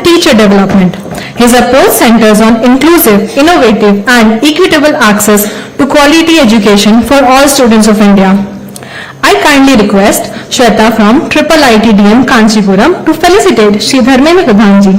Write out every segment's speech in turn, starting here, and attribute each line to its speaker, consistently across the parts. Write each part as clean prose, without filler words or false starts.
Speaker 1: teacher development. His approach centers on inclusive, innovative and equitable access to quality education for all students of India. I kindly request Shweta from IITDM Kanchipuram to felicitate Shri Dharmendra Pradhan ji.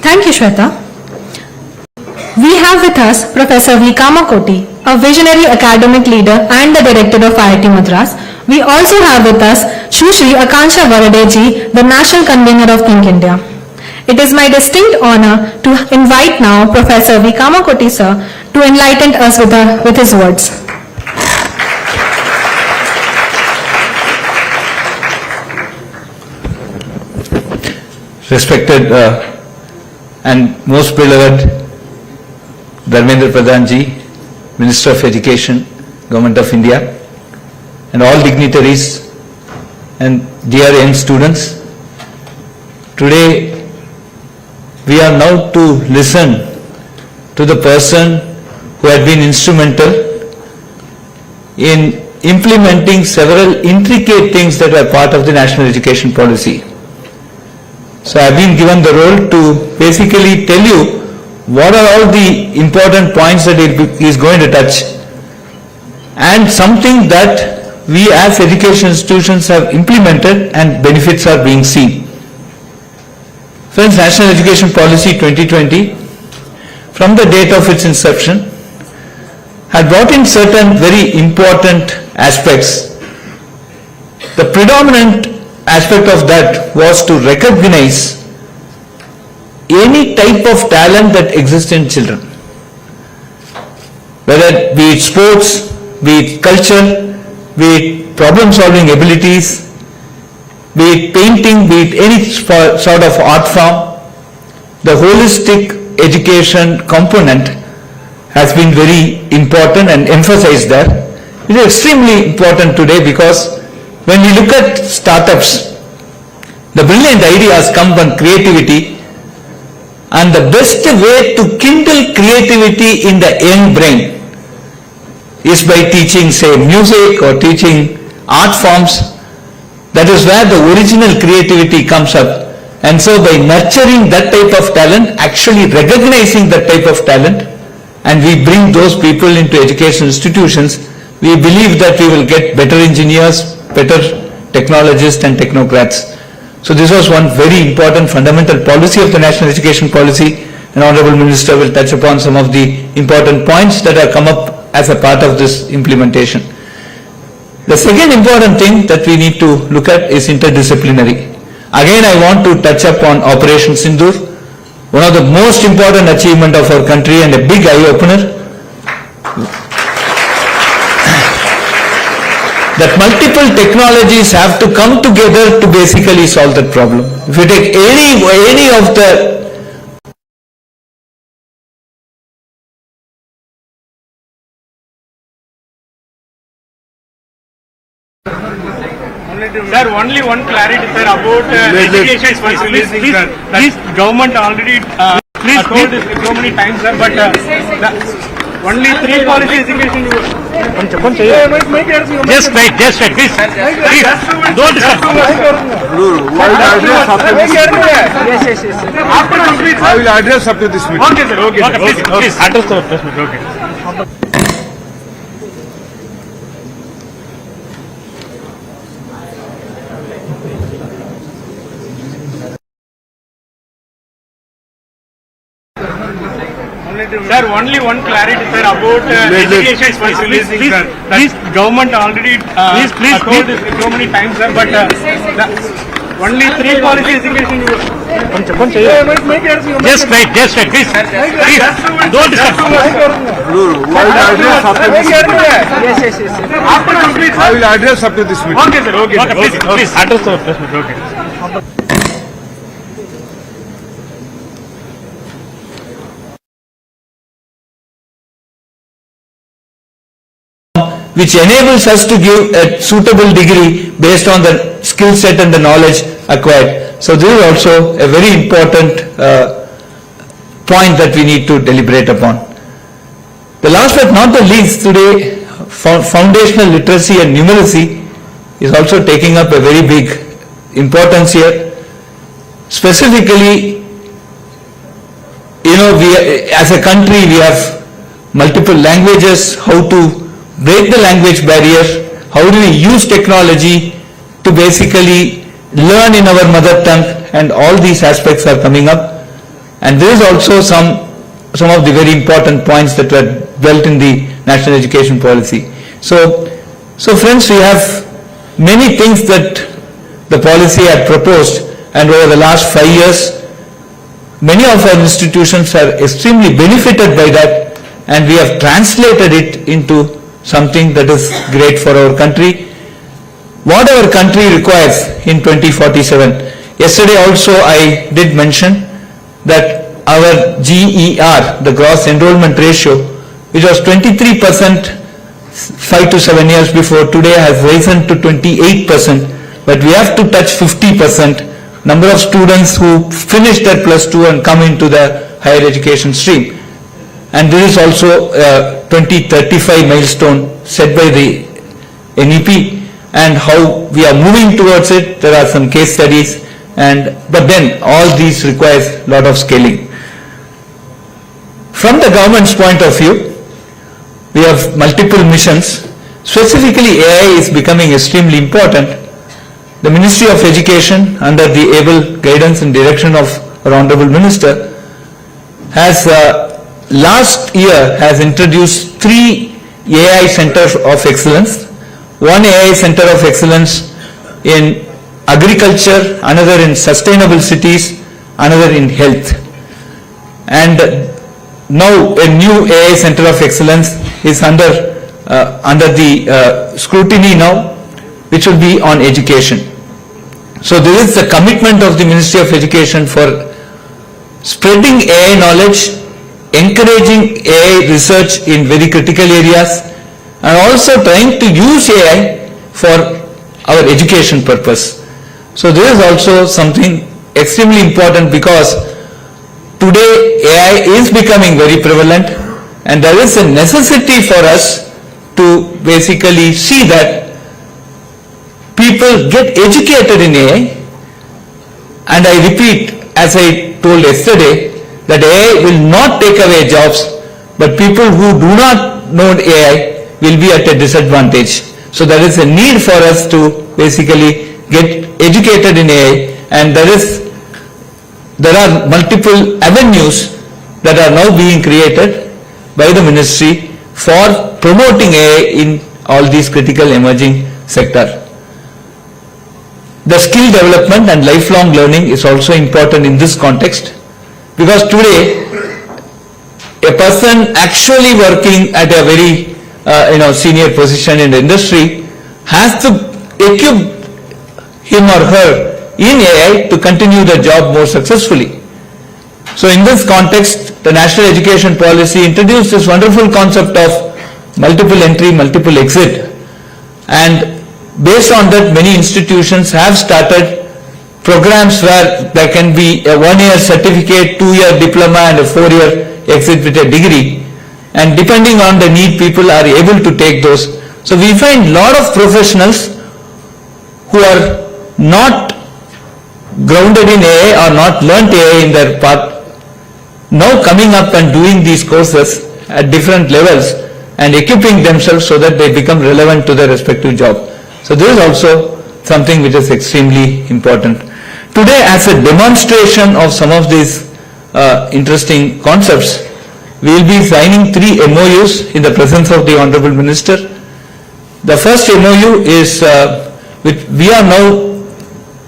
Speaker 1: Thank you, Shweta. We have with us Professor V. Kamakoti, a visionary academic leader and the director of IIT Madras. We also have with us Shri Akansha Varadeji, the national convener of Think India. It is my distinct honor to invite now Professor V. Kamakoti sir to enlighten us with his words.
Speaker 2: Respected and most beloved Dharmendra Pradhan ji, Minister of Education, Government of India, and all dignitaries and dear young students. Today we are now to listen to the person who had been instrumental in implementing several intricate things that were part of the national education policy. So I have been given the role to basically tell you what are all the important points that he is going to touch, and something that we as education institutions have implemented and benefits are being seen. Friends, National Education Policy 2020, from the date of its inception, had brought in certain very important aspects. The predominant aspect of that was to recognize any type of talent that exists in children, whether be it sports, be it culture, be it problem solving abilities, be it painting, be it any sort of art form. The holistic education component has been very important and emphasized there. It is extremely important today because when we look at startups, the brilliant ideas come from creativity, and the best way to kindle creativity in the young brain is by teaching, say, music or teaching art forms. That is where the original creativity comes up. And so by nurturing that type of talent, actually recognizing that type of talent, and we bring those people into education institutions, we believe that we will get better engineers, better technologists and technocrats. So this was one very important fundamental policy of the National Education Policy, and Honorable Minister will touch upon some of the important points that have come up as a part of this implementation. The second important thing that we need to look at is interdisciplinary. Again, I want to touch upon Operation Sindoor, one of the most important achievement of our country and a big eye-opener. That multiple technologies have to come together to basically solve that problem. If you take any of the
Speaker 3: Sir, only one clarity, sir, about education. Please, government already told this so many times, sir, but only 3 policy education. Just right, please. Don't discuss. Yes. After complete, sir. I will address up to this meeting. Okay, sir. Okay. Please address the press meet. Okay. Sir, only one clarity, sir, about education. Please, government already told this so many times, sir, but only 3 policy education. Just right, please. Please, don't disturb.
Speaker 4: I will address after this meeting.
Speaker 3: Okay, sir, okay, please, address the press meet, okay.
Speaker 2: Which enables us to give a suitable degree based on the skill set and the knowledge acquired. So this is also a very important point that we need to deliberate upon. The last but not the least, today foundational literacy and numeracy is also taking up a very big importance here. Specifically, we as a country we have multiple languages. How to break the language barrier, how do we use technology to basically learn in our mother tongue, and all these aspects are coming up. And there is also some of the very important points that were built in the national education policy. So friends, we have many things that the policy had proposed, and over the last 5 years many of our institutions are extremely benefited by that, and we have translated it into something that is great for our country. What our country requires in 2047. Yesterday also I did mention that our GER, the gross enrollment ratio, which was 23% 5 to 7 years before, today has risen to 28%, but we have to touch 50% number of students who finish their plus 2 and come into the higher education stream. And this is also a 2035 milestone set by the NEP, and how we are moving towards it. There are some case studies, but then all these requires a lot of scaling. From the government's point of view, we have multiple missions. Specifically, AI is becoming extremely important. The Ministry of Education, under the able guidance and direction of our Honorable Minister, has last year has introduced 3 AI Centers of Excellence. One AI Center of Excellence in agriculture, another in sustainable cities, another in health. And now a new AI Center of Excellence is under the scrutiny now, which will be on education. So this is the commitment of the Ministry of Education for spreading AI knowledge, encouraging AI research in very critical areas, and also trying to use AI for our education purpose. So this is also something extremely important, because today AI is becoming very prevalent, and there is a necessity for us to basically see that people get educated in AI. And I repeat, as I told yesterday, that AI will not take away jobs, but people who do not know AI will be at a disadvantage. So there is a need for us to basically get educated in AI, and there are multiple avenues that are now being created by the ministry for promoting AI in all these critical emerging sectors. The skill development and lifelong learning is also important in this context, because today a person actually working at a very senior position in the industry has to equip him or her in AI to continue the job more successfully. So in this context, the National Education Policy introduced this wonderful concept of multiple entry, multiple exit, and based on that, many institutions have started programs where there can be a 1-year certificate, 2-year diploma, and a 4-year exit with a degree, and depending on the need, people are able to take those. So we find a lot of professionals who are not grounded in AI or not learnt AI in their path, now coming up and doing these courses at different levels and equipping themselves so that they become relevant to their respective job. So this is also something which is extremely important. Today, as a demonstration of some of these interesting concepts, we will be signing 3 MoUs in the presence of the Honorable Minister. The first MoU is we are now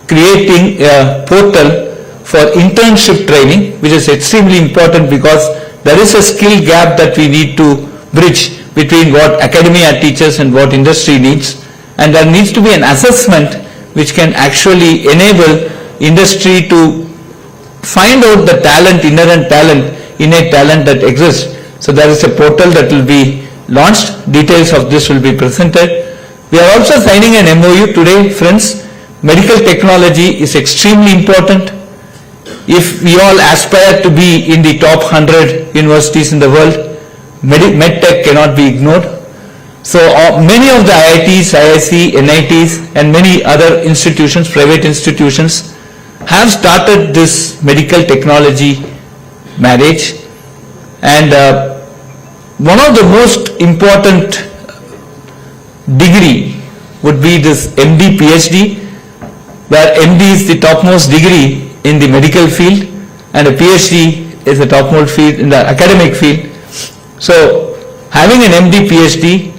Speaker 2: creating a portal for internship training, which is extremely important because there is a skill gap that we need to bridge between what academia teaches and what industry needs. And there needs to be an assessment which can actually enable industry to find out the talent, inherent talent, innate talent that exists. So there is a portal that will be launched. Details of this will be presented. We are also signing an MoU today, friends. Medical technology is extremely important. If we all aspire to be in the top 100 universities in the world, medtech cannot be ignored. So many of the IITs, IIC, NITs and many other institutions, private institutions have started this medical technology marriage, and one of the most important degree would be this MD PhD, where MD is the topmost degree in the medical field and a PhD is the topmost field in the academic field. So having an MD PhD,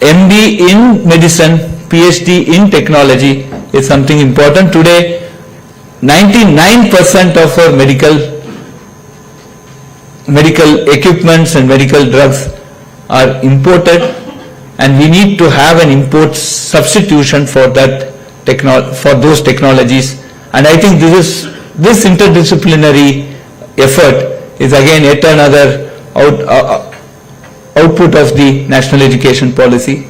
Speaker 2: MD in medicine, PhD in technology is something important. Today 99% of our medical equipments and medical drugs are imported, and we need to have an import substitution for that for those technologies. And I think this interdisciplinary effort is again yet another output of the national education policy.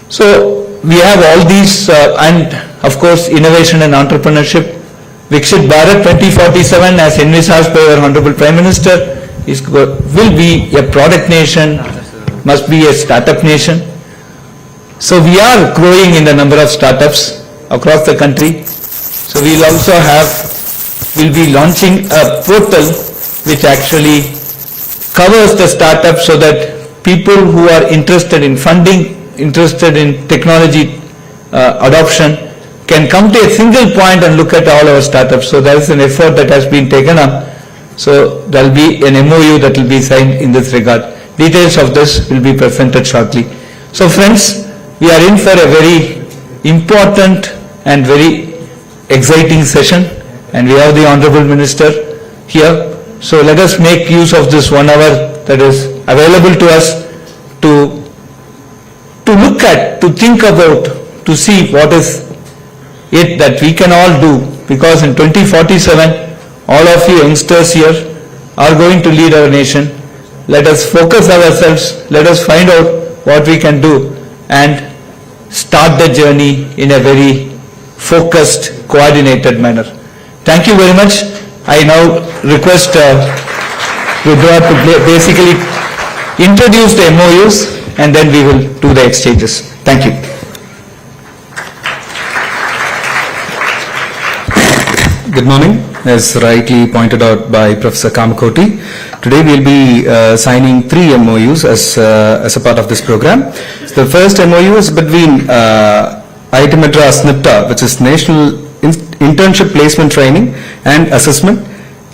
Speaker 2: So we have all these and of course innovation and entrepreneurship. Viksit Bharat 2047, as envisaged by our Honorable Prime Minister, will be a product nation, must be a startup nation. So we are growing in the number of startups across the country. So we'll be launching a portal which actually covers the startups so that people who are interested in funding, interested in technology adoption can come to a single point and look at all our startups. So there is an effort that has been taken up. So there will be an MoU that will be signed in this regard. Details of this will be presented shortly. So friends, we are in for a very important and very exciting session, and we have the Honorable Minister here. So let us make use of this 1 hour that is available to us to look at, to think about, to see what is it that we can all do, because in 2047 all of you youngsters here are going to lead our nation. Let us focus ourselves, let us find out what we can do and start the journey in a very focused, coordinated manner. Thank you very much. I now request Rudra to basically introduce the MoUs and then we will do the exchanges. Thank you.
Speaker 5: Good morning. As rightly pointed out by Professor Kamakoti, today we will be signing 3 MoUs as a part of this program. So the first MoU is between IIT Madras NIPTA, which is National Internship Placement Training and Assessment,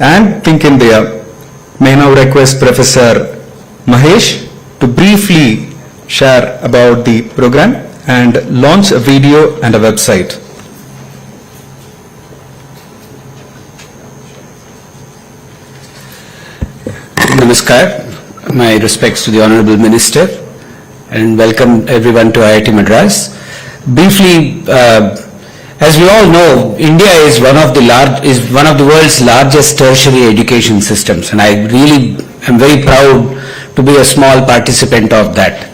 Speaker 5: and Think India. May I now request Professor Mahesh to briefly share about the program and launch a video and a website.
Speaker 6: Namaskar, my respects to the Honorable Minister, and welcome everyone to IIT Madras. Briefly, as we all know, India is one of the world's largest tertiary education systems, and I really am very proud to be a small participant of that.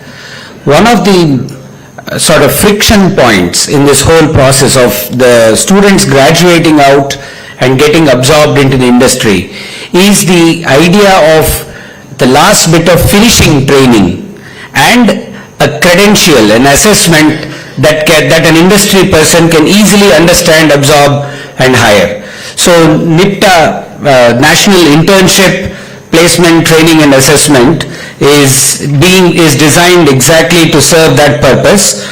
Speaker 6: One of the sort of friction points in this whole process of the students graduating out and getting absorbed into the industry is the idea of the last bit of finishing training and a credential, an assessment that an industry person can easily understand, absorb and hire. So NIPTA, National Internship Placement Training and Assessment, is designed exactly to serve that purpose.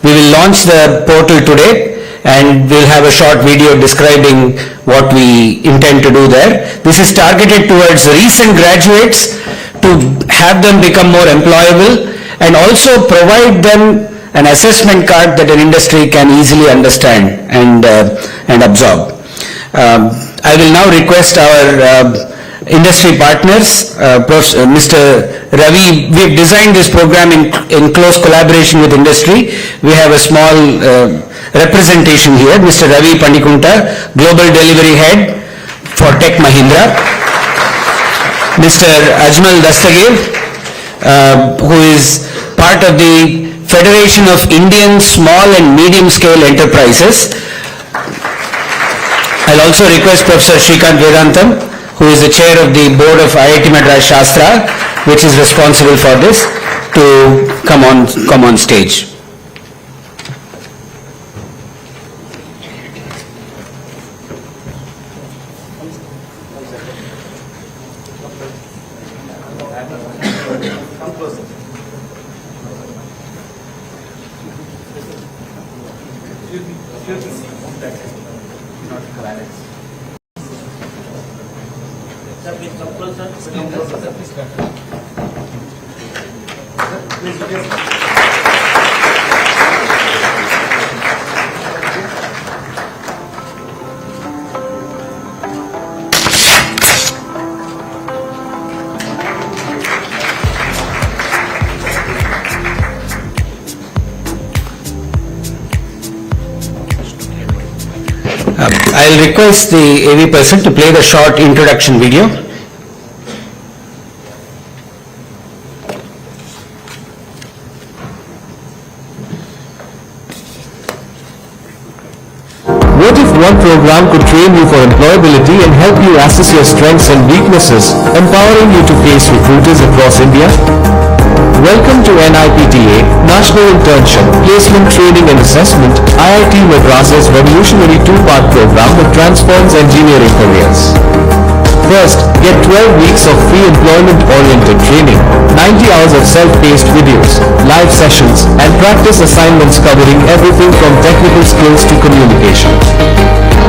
Speaker 6: We will launch the portal today, and we'll have a short video describing what we intend to do there. This is targeted towards recent graduates to have them become more employable and also provide them an assessment card that an industry can easily understand and absorb. I will now request our industry partners, Mr. Ravi. We have designed this program in close collaboration with industry. We have a small representation here, Mr. Ravi Pandikunta, Global Delivery Head for Tech Mahindra. Mr. Ajmal Dastagir, who is part of the Federation of Indian Small and Medium Scale Enterprises. I'll also request Professor Shrikant Vedantam, who is the chair of the board of IIT Madras Shastra, which is responsible for this, to come on stage. I'll request the AV person to play the short introduction video.
Speaker 7: What if one program could train you for employability and help you assess your strengths and weaknesses, empowering you to face recruiters across India? Welcome to NIPTA, National Internship, Placement Training and Assessment, IIT Madras's revolutionary two-part program that transforms engineering careers. First, get 12 weeks of free employment-oriented training, 90 hours of self-paced videos, live sessions, and practice assignments covering everything from technical skills to communication.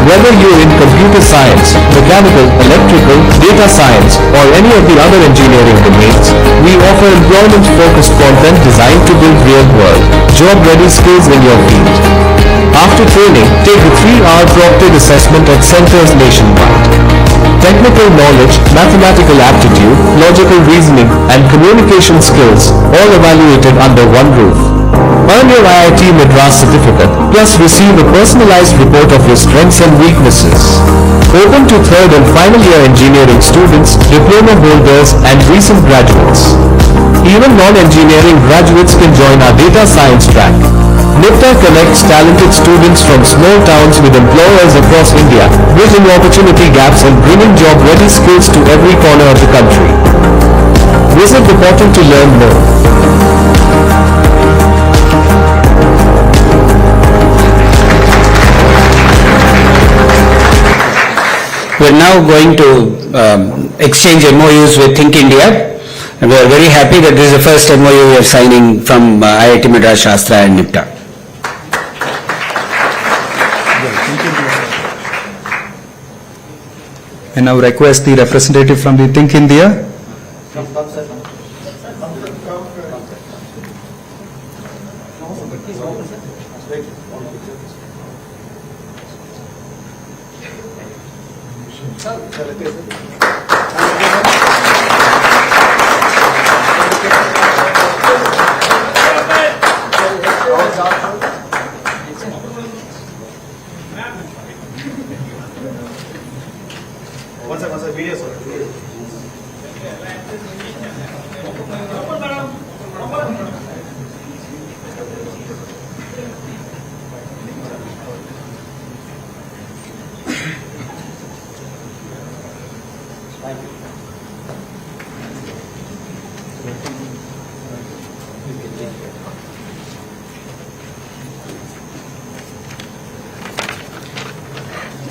Speaker 7: Whether you're in computer science, mechanical, electrical, data science, or any of the other engineering domains, we offer employment-focused content designed to build real-world, job-ready skills in your field. After training, take the 3-hour proctored assessment at centers nationwide. Technical knowledge, mathematical aptitude, logical reasoning, and communication skills, all evaluated under one roof. Earn your IIT Madras certificate, plus receive a personalized report of your strengths and weaknesses. Open to third and final year engineering students, diploma holders, and recent graduates. Even non-engineering graduates can join our data science track. NIPTA connects talented students from small towns with employers across India, bridging opportunity gaps and bringing job-ready skills to every corner of the country. Visit the portal to learn more.
Speaker 6: We're now going to exchange MoUs with Think India, and we are very happy that this is the first MoU we are signing from IIT Madras Shastra and NIPTA.
Speaker 5: I now request the representative from the Think India.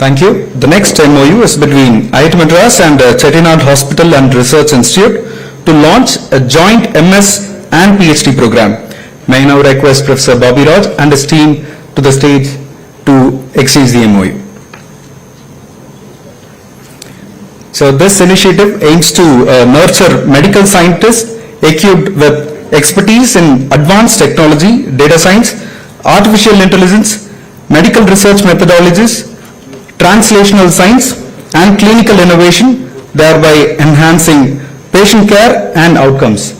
Speaker 5: Thank you. The next MoU is between IIT Madras and Chettinad Hospital and Research Institute to launch a joint MS and PhD program. May I now request Professor Bobby Raj and his team to the stage to exchange the MoU. So this initiative aims to nurture medical scientists equipped with expertise in advanced technology, data science, artificial intelligence, medical research methodologies, translational science, and clinical innovation, thereby enhancing patient care and outcomes.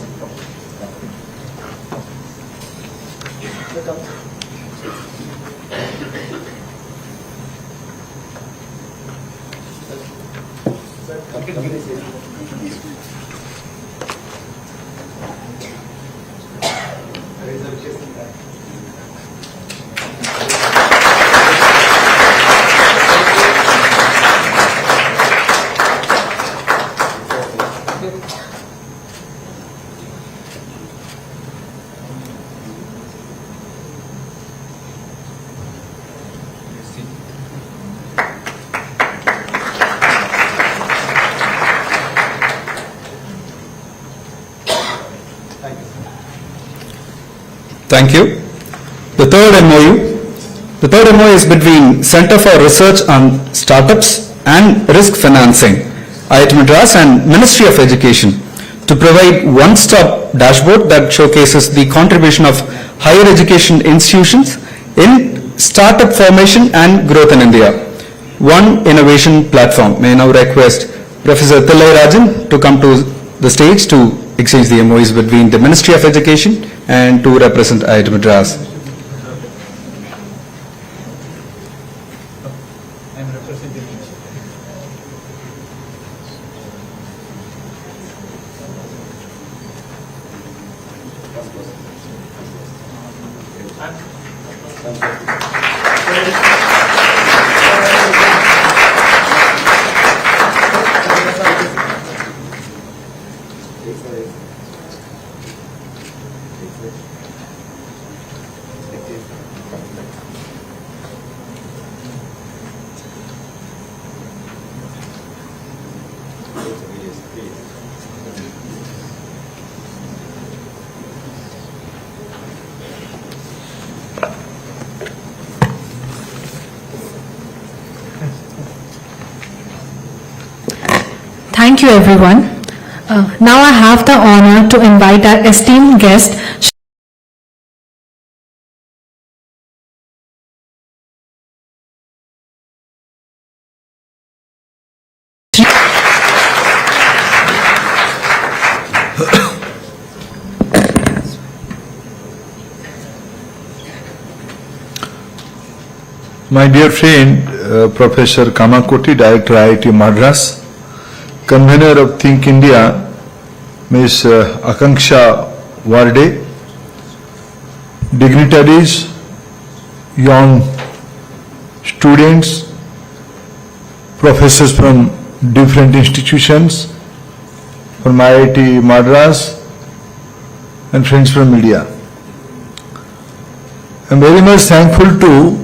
Speaker 5: Thank you. The third MoU. The third MoU is between Center for Research on Startups and Risk Financing, IIT Madras, and Ministry of Education to provide one-stop dashboard that showcases the contribution of higher education institutions in startup formation and growth in India. One innovation platform. May I now request Professor Thillai Rajan to come to the stage to exchange the MoUs between the Ministry of Education and to represent IIT Madras.
Speaker 1: Thank you, everyone. Now I have the honor to invite our esteemed guest,
Speaker 4: My dear friend, Professor Kamakoti, Director IIT Madras, Convener of Think India, Ms. Akanksha Warde, dignitaries, young students, professors from different institutions, from IIT Madras, and friends from media. I am very much thankful to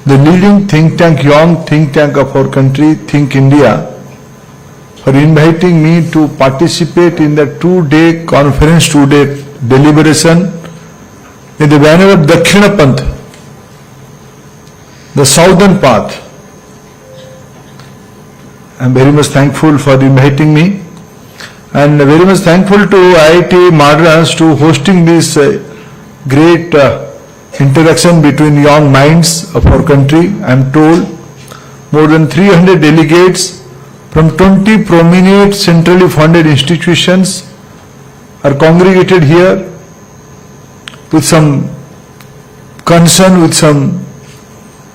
Speaker 4: the leading think tank, young think tank of our country, Think India, for inviting me to participate in the two-day conference, two-day deliberation in the banner of Dakshina Panth, the southern path. I am very much thankful for inviting me, and very much thankful to IIT Madras to hosting this great interaction between young minds of our country. I am told more than 300 delegates from 20 prominent centrally funded institutions are congregated here with some concern, with some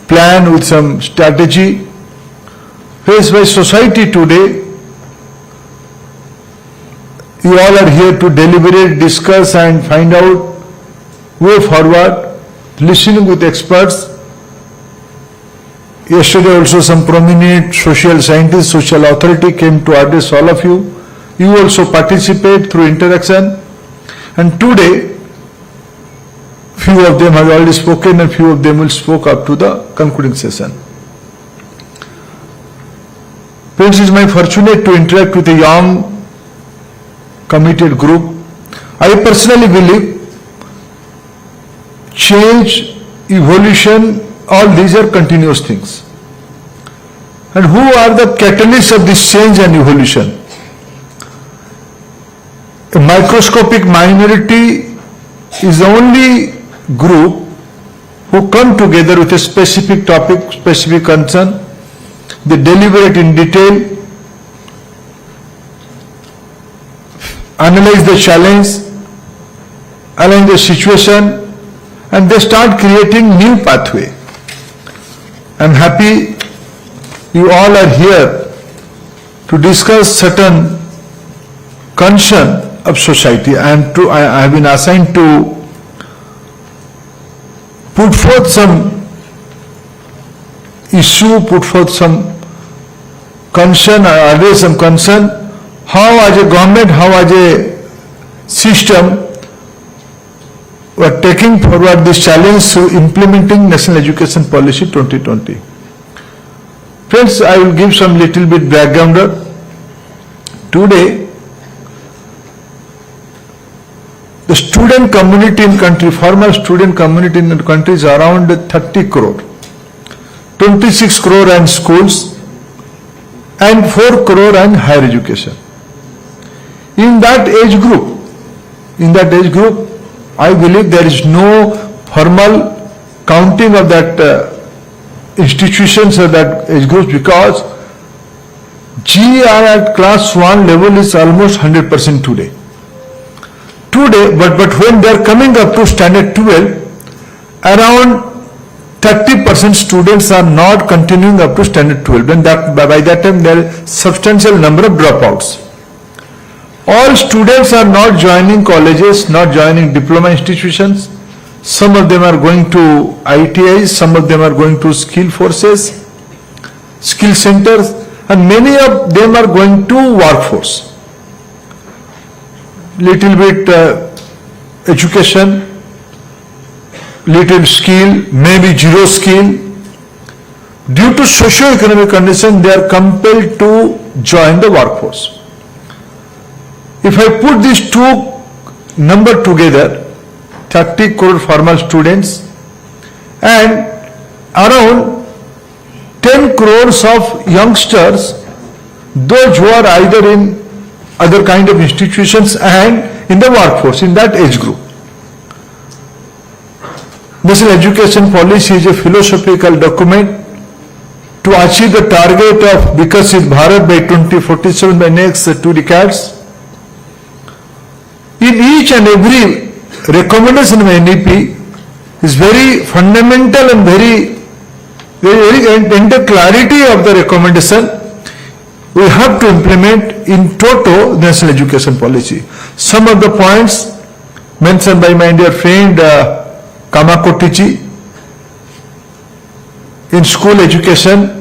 Speaker 4: plan, with some strategy faced by society today. You all are here to deliberate, discuss and find out way forward, listening with experts. Yesterday also some prominent social scientists, social authority came to address all of you. You also participate through interaction. And today, few of them have already spoken and few of them will speak up to the concluding session. Friends, it is my fortunate to interact with a young, committed group. I personally believe change, evolution, all these are continuous things. And who are the catalysts of this change and evolution? a microscopic minority is the only group who come together with a specific topic, specific concern. They deliberate in detail, analyze the challenge, analyze the situation, and they start creating new pathway. I'm happy you all are here to discuss certain concern of society. I have been assigned to put forth some issue, put forth some concern, raise some concern, how as a government, how as a system we are taking forward this challenge to implementing National Education Policy 2020. Friends, I will give some little bit background. Today, the student community in country, formal student community in the country is around 30 crore. 26 crore in schools and 4 crore in higher education. In that age group, I believe there is no formal counting of that institutions or that age groups, because GR at class 1 level is almost 100% today. But when they are coming up to standard 12, around 30% students are not continuing up to standard 12, and that by that time there is substantial number of dropouts. All students are not joining colleges, not joining diploma institutions. Some of them are going to ITIs, some of them are going to skill forces, skill centers, and many of them are going to workforce. Little bit education, little skill, maybe zero skill. Due to socio-economic condition, they are compelled to join the workforce. If I put these two numbers together, 30 crore formal students and around 10 crores of youngsters, those who are either in other kind of institutions and in the workforce, in that age group. National Education Policy is a philosophical document to achieve the target of Vikasit Bharat by 2047, by next 2 decades. In each and every recommendation of NEP is very fundamental and very in the clarity of the recommendation we have to implement in toto National Education Policy. Some of the points mentioned by my dear friend Kamakoti ji, in school education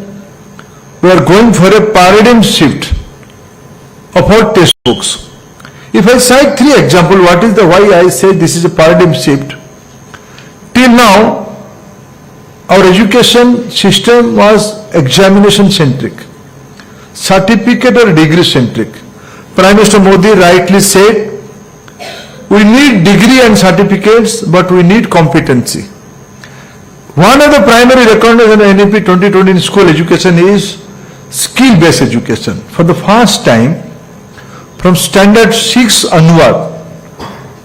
Speaker 4: we are going for a paradigm shift of our textbooks. If I cite 3 examples, what is the why I say this is a paradigm shift? Till now, our education system was examination centric, certificate or degree centric. Prime Minister Modi rightly said, we need degree and certificates, but we need competency. One of the primary recommendations in NEP 2020 in school education is skill-based education. For the first time, from standard 6 onward,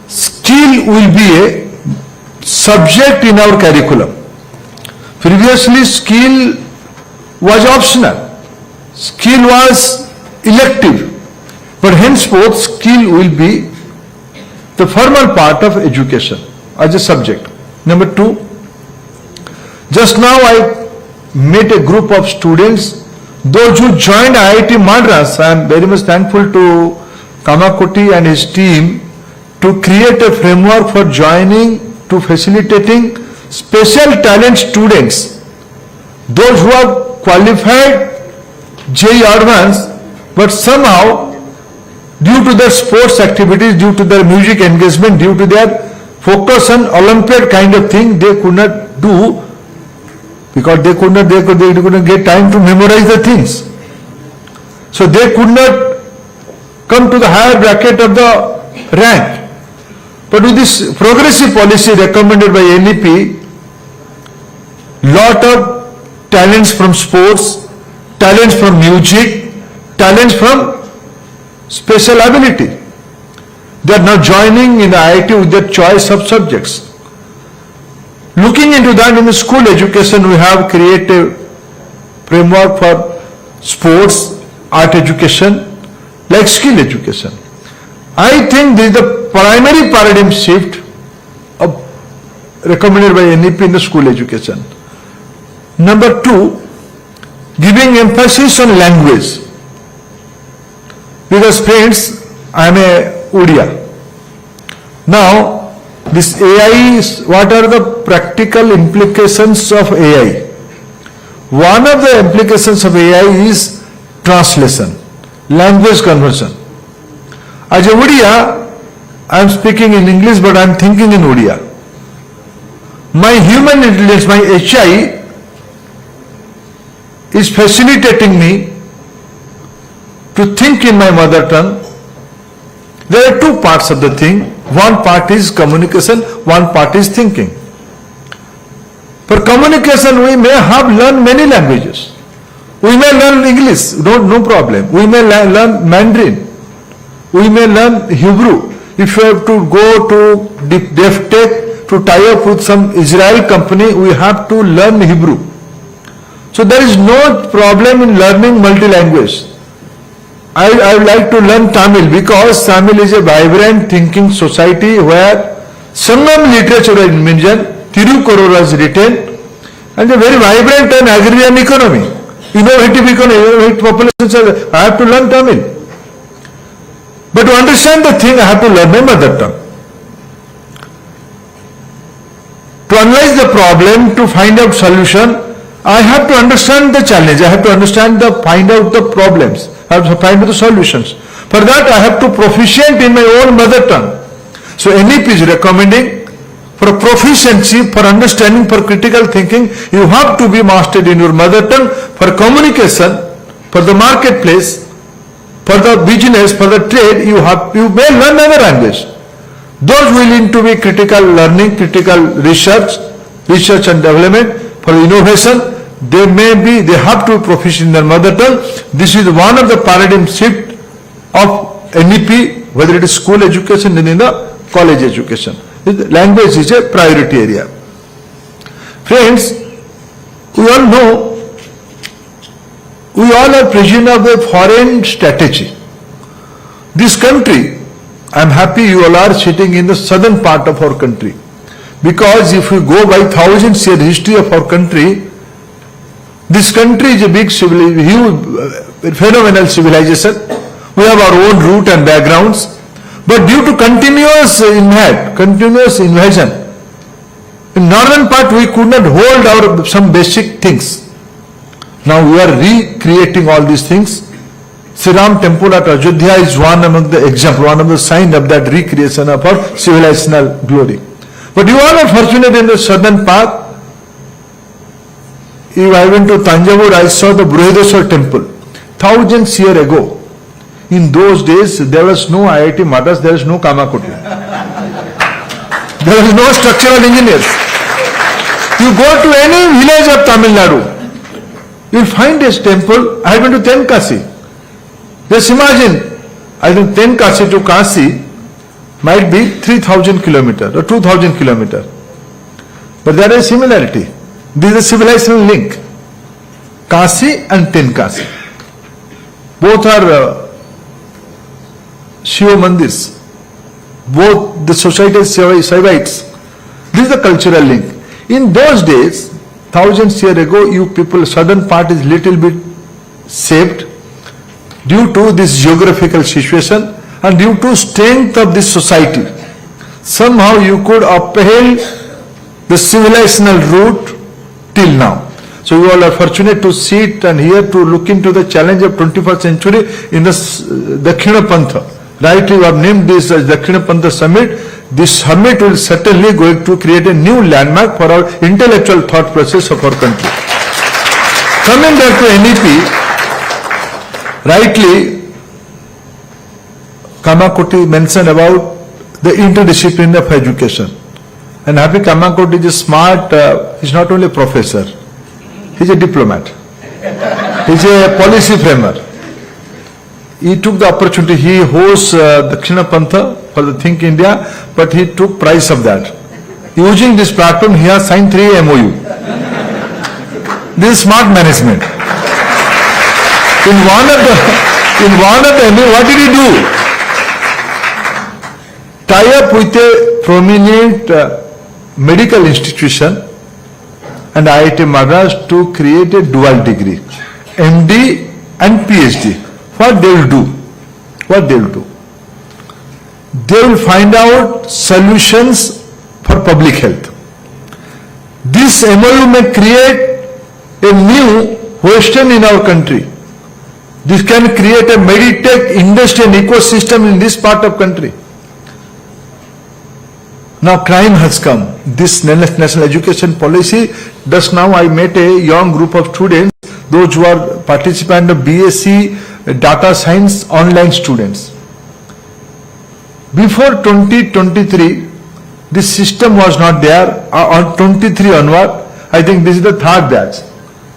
Speaker 4: skill will be a subject in our curriculum. Previously, skill was optional, skill was elective, but henceforth skill will be the formal part of education as a subject. Number 2, just now I met a group of students, those who joined IIT Madras. I am very much thankful to Kamakoti and his team to create a framework for joining, to facilitating special talent students, those who are qualified JEE Advanced, but somehow due to their sports activities, due to their music engagement, due to their focus on Olympiad kind of thing, they could not do, because they couldn't get time to memorize the things. So they could not come to the higher bracket of the rank. But with this progressive policy recommended by NEP, lot of talents from sports, talents from music, talents from special ability, They are now joining in the IIT with their choice of subjects. Looking into that, in the school education, we have created framework for sports, art education, like skill education. I think this is the primary paradigm shift recommended by NEP in the school education. Number two, giving emphasis on language. Because friends, I am a Odia. Now, this AI, what are the practical implications of AI? One of the implications of AI is translation, language conversion. As a Odia, I am speaking in English but I am thinking in Odia. My human intelligence, my HI, is facilitating me to think in my mother tongue. There are two parts of the thing. One part is communication, one part is thinking. For communication, we may have learned many languages. We may learn English, no problem. We may learn Mandarin. We may learn Hebrew. If you have to go to DevTech to tie up with some Israel company, we have to learn Hebrew. So there is no problem in learning multi-language. I would like to learn Tamil because Tamil is a vibrant thinking society where Sangam literature is mentioned, Tirukkural is written, and a very vibrant and agrarian economy, innovative economy, innovative population. I have to learn Tamil. But to understand the thing, I have to learn my mother tongue. To analyze the problem, to find out solution, I have to understand the challenge. I have to understand find out the problems. I have to find out the solutions. For that, I have to proficient in my own mother tongue. So NEP is recommending for proficiency, for understanding, for critical thinking, you have to be mastered in your mother tongue. For communication, for the marketplace, for the business, for the trade, you may learn another language. Those willing to be critical learning, critical research and development, for innovation, they have to be proficient in their mother tongue. This is one of the paradigm shift of NEP, whether it is school education and in the college education. Language is a priority area. Friends, we all know, we all are prisoner of a foreign strategy. This country, I am happy you all are sitting in the southern part of our country. Because if we go by thousands year history of our country, this country is a big huge phenomenal civilization. We have our own root and backgrounds. But due to continuous invasion, in northern part we could not hold some basic things. Now we are recreating all these things. Sri Ram temple at Ajodhya is one among the example, one of the sign of that recreation of our civilizational glory. But you all are fortunate in the southern part. If I went to Tanjavur, I saw the Brihadeshwar temple. Thousands years ago, in those days, there was no IIT Madras, there was no Kamakoti. There was no structural engineers. You go to any village of Tamil Nadu, you will find this temple. I went to Tenkasi. Just imagine, I think Tenkasi to Kasi might be 3,000 kilometers or 2,000 kilometers. But there is similarity. This is a civilizational link. Kasi and Tenkasi. Both are Shiva Mandirs. Both the society is Shaivites. This is the cultural link. In those days, thousands years ago, you people, southern part is little bit saved due to this geographical situation and due to strength of this society. Somehow you could uphold the civilizational route till now. So you all are fortunate to sit and here to look into the challenge of 21st century in the Dakshina Pantha. Rightly you have named this as Dakshina Pantha Summit. This summit will certainly going to create a new landmark for our intellectual thought process of our country. Coming back to NEP, rightly Kamakoti mentioned about the interdiscipline of education. And Happy Kamakoti is smart, he's not only a professor, he's a diplomat, he's a policy framer. He took the opportunity, he hosts Dakshina Pantha for the Think India, but he took price of that. Using this platform, he has signed 3 MoU. This is smart management. In one of the MoU, what did he do? Tie up with a prominent medical institution and IIT Madras to create a dual degree, MD and PhD. What they will do? What they will do? They will find out solutions for public health. This MoU may create a new Western in our country. This can create a meditech industry and ecosystem in this part of country. Now crime has come. This national education policy, just now I met a young group of students, those who are participants of BSc data science online students. Before 2023, this system was not there. On 23 onward, I think this is the 3rd batch.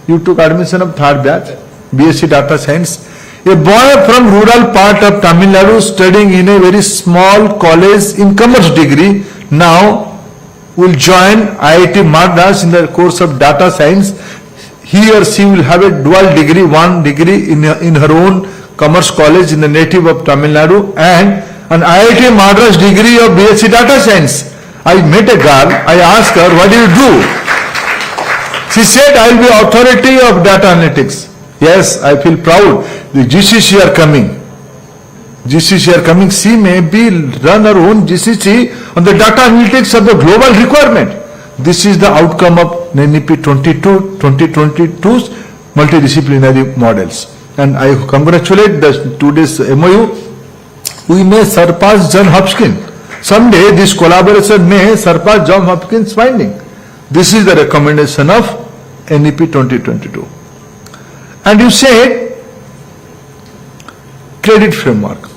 Speaker 4: You took admission of 3rd batch, BSc data science. A boy from rural part of Tamil Nadu studying in a very small college in commerce degree now will join IIT Madras in the course of data science. He or she will have a dual degree, 1 degree in her own commerce college in the native of Tamil Nadu and an IIT Madras degree of BSc data science. I met a girl, I asked her, what do you do? She said, I will be authority of data analytics. Yes, I feel proud. The GCC are coming. GCC are coming. She may be run her own GCC on the data analytics of the global requirement. This is the outcome of NEP 2022's multidisciplinary models. And I congratulate the today's MoU. We may surpass John Hopkins. Someday this collaboration may surpass John Hopkins' finding. This is the recommendation of NEP 2022. And you say credit framework.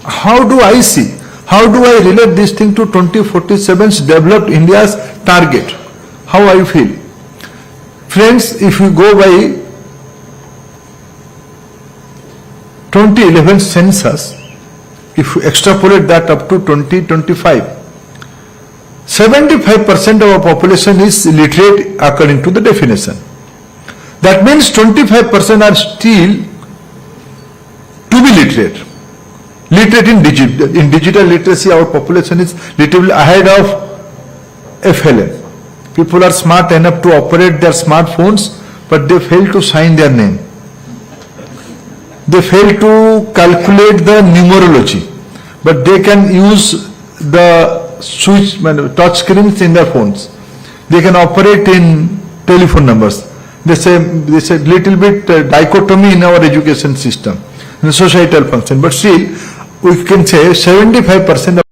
Speaker 4: How do I see? How do I relate this thing to 2047's developed India's target? How I feel? Friends, if you go by 2011 census, if you extrapolate that up to 2025, 75% of our population is literate according to the definition. That means 25% are still to be literate. Literate in digital literacy, our population is little ahead of FLN. People are smart enough to operate their smartphones, but they fail to sign their name. They fail to calculate the numerology, but they can use the switch, touch screens in their phones. They can operate in telephone numbers. They say little bit dichotomy in our education system, in the societal function, but still we can say 75% of